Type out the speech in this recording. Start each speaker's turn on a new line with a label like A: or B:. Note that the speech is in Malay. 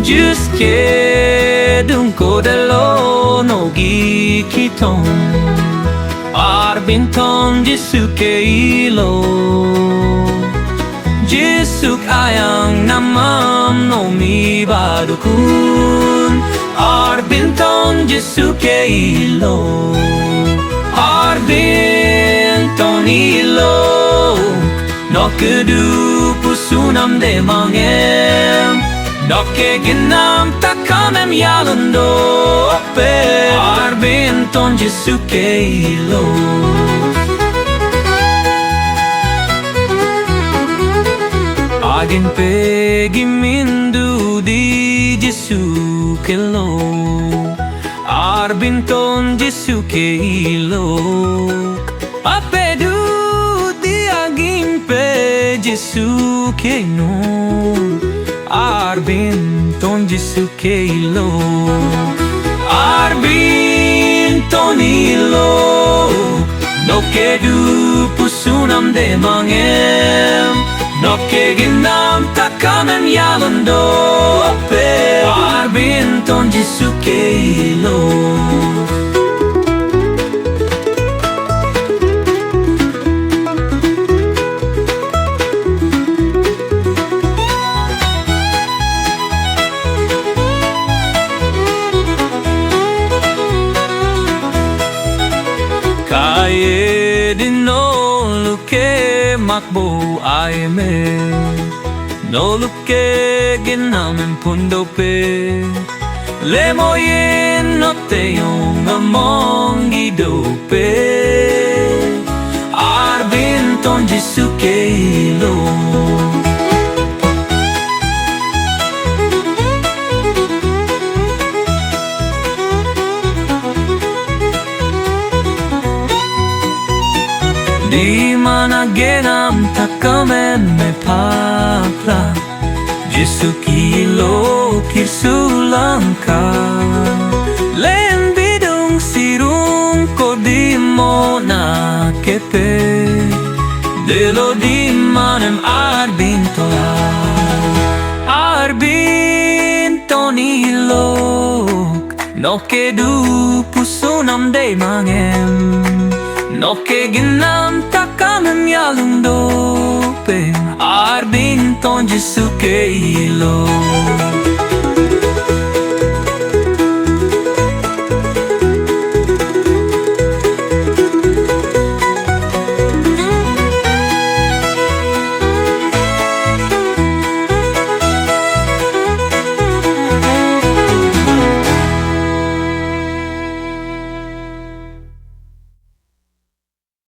A: Jisuke dungko Delo no giki ton Arbin ton Jisuke ilo Jisuk ayangnamem no miiba dokun Arbin ton Jisuke ilo Arbin ton ilo Nokke duupusunam deemang Nokke genam takam yaalun Apéé Arbin ton Jisuke ilo Aginpe gimin duudí Jisu kelo Arbin ton Jisuke ilo Apéé duudí aginpe Jisuking no Arbin ton Jisuke ilo Arbin ton ilo Nokke duupusunam deemang Nokke genam takam yaalun Apéé Arbin ton Jisuke ilo Kaayé di noluke makbo aayéme Nolukke genam pundope Lemoyen no teyong among gidope Arbin ton Jisuke ilo Di mana genam takam me papla Jisuk ilo kirsulangka Len bidung sirung ko di mo nakepe Delo deemang arbin tola Arbin ton ilok Nokke duupusunam deemang Nokke genam takam yaalun Apéé Arbin ton Jisuke ilo